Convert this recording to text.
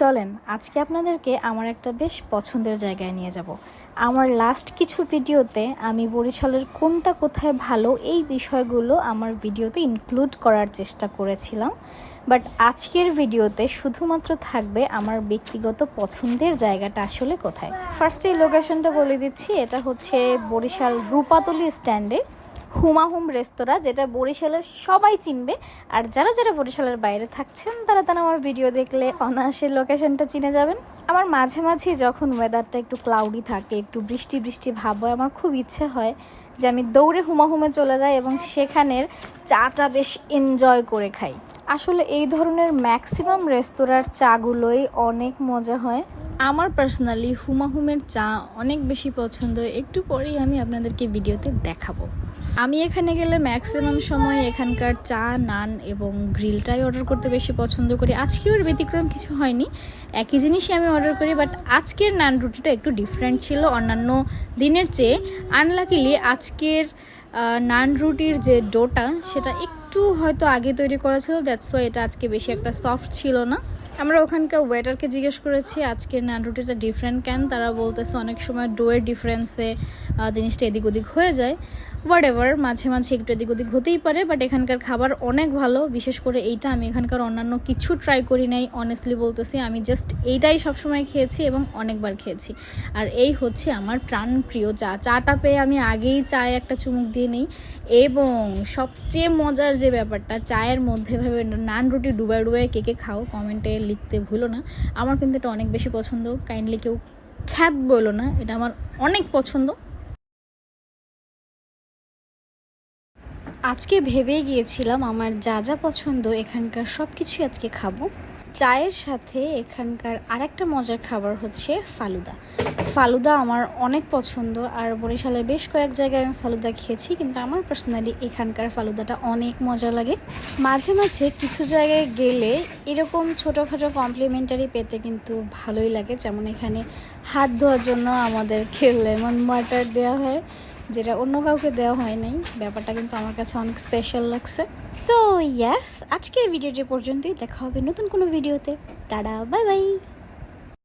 চলেন আজকে আপনাদেরকে আমার একটা বেশ পছন্দের জায়গায় নিয়ে যাব। আমার লাস্ট কিছু ভিডিওতে আমি বরিশালের কোনটা কোথায় ভালো এই বিষয়গুলো আমার ভিডিওতে ইনক্লুড করার চেষ্টা করেছিলাম, বাট আজকের ভিডিওতে শুধুমাত্র থাকবে আমার ব্যক্তিগত পছন্দের জায়গাটা আসলে কোথায়। ফার্স্টে এই লোকেশনটা বলে দিচ্ছি, এটা হচ্ছে বরিশাল রূপাতলি স্ট্যান্ডে হুমাহুম রেস্তোরাঁ, যেটা বরিশালের সবাই চিনবে। আর যারা যারা বরিশালের বাইরে থাকছেন তারা আমার ভিডিও দেখলে অনায়াসে লোকেশনটা চিনে যাবেন। আমার মাঝে মাঝে যখন ওয়েদারটা একটু ক্লাউডি থাকে, একটু বৃষ্টি বৃষ্টি ভাব হয়, আমার খুব ইচ্ছে হয় যে আমি দৌড়ে হুমাহুমে চলে যাই এবং সেখানের চাটা বেশ এনজয় করে খাই। আসলে এই ধরনের ম্যাক্সিমাম রেস্তোরাঁর চাগুলোই অনেক মজা হয়। আমার পার্সোনালি হুমাহুমের চা অনেক বেশি পছন্দ, একটু পরেই আমি আপনাদেরকে ভিডিওতে দেখাবো। আমি এখানে গেলে ম্যাক্সিমাম সময় এখানকার চা, নান এবং গ্রিলটাই অর্ডার করতে বেশি পছন্দ করি। আজকেও এর ব্যতিক্রম কিছু হয়নি, একই জিনিসই আমি অর্ডার করি, বাট আজকের নান রুটিটা একটু ডিফারেন্ট ছিল অন্যান্য দিনের চেয়ে। আনলাকিলি আজকের নান রুটির যে ডোটা সেটা একটু হয়তো আগে তৈরি করা ছিল, দ্যাটস ওয়াই এটা আজকে বেশি একটা সফট ছিল না। আমরা ওখানকার ওয়েটারকে জিজ্ঞেস করেছি আজকের নান রুটিটা ডিফারেন্ট কেন, তারা বলতেছে অনেক সময় ডোয়ের ডিফারেন্সে জিনিসটা এদিক ওদিক হয়ে যায়। হোয়াটএভার, মাঝে মাঝে একটু এদিক ওদিক হতেই পারে, বাট এখানকার খাবার অনেক ভালো। বিশেষ করে এইটা, আমি এখানকার অন্যান্য কিছু ট্রাই করি নাই, অনেস্টলি বলতেছি। আমি জাস্ট এইটাই সবসময় খেয়েছি এবং অনেকবার খেয়েছি। আর এই হচ্ছে আমার প্রাণপ্রিয় চা। চাটা পেয়ে আমি আগেই চায়ে একটা চুমুক দিয়ে নিই। এবং সবচেয়ে মজার যে ব্যাপারটা, চায়ের মধ্যে ভেবে নান রুটি ডুবাই ডুবাই কে কে খাও কমেন্টে লিখতে ভুলো না। আমার কিন্তু এটা অনেক বেশি পছন্দ, কাইন্ডলি কেউ খ্যাত বলো না, এটা আমার অনেক পছন্দ। আজকে ভেবেই গিয়েছিলাম আমার যা যা পছন্দ এখানকার সব কিছুই আজকে খাবো। চায়ের সাথে এখানকার আরেকটা মজার খাবার হচ্ছে ফালুদা। ফালুদা আমার অনেক পছন্দ, আর বরিশালে বেশ কয়েক জায়গায় আমি ফালুদা খেয়েছি, কিন্তু আমার পার্সোনালি এখানকার ফালুদাটা অনেক মজা লাগে। মাঝে মাঝে কিছু জায়গায় গেলে এরকম ছোটোখাটো কমপ্লিমেন্টারি পেতে কিন্তু ভালোই লাগে। যেমন এখানে হাত ধোয়ার জন্য আমাদেরকে লেমন ওয়াটার দেওয়া হয়, যেটা অন্য কাউকে দেওয়া হয় নাই। ব্যাপারটা কিন্তু আমার কাছে অনেক স্পেশাল লাগছে। সো ইয়াস, আজকের ভিডিওটি পর্যন্তই, দেখা হবে নতুন কোনো ভিডিওতে। Tata, bye bye.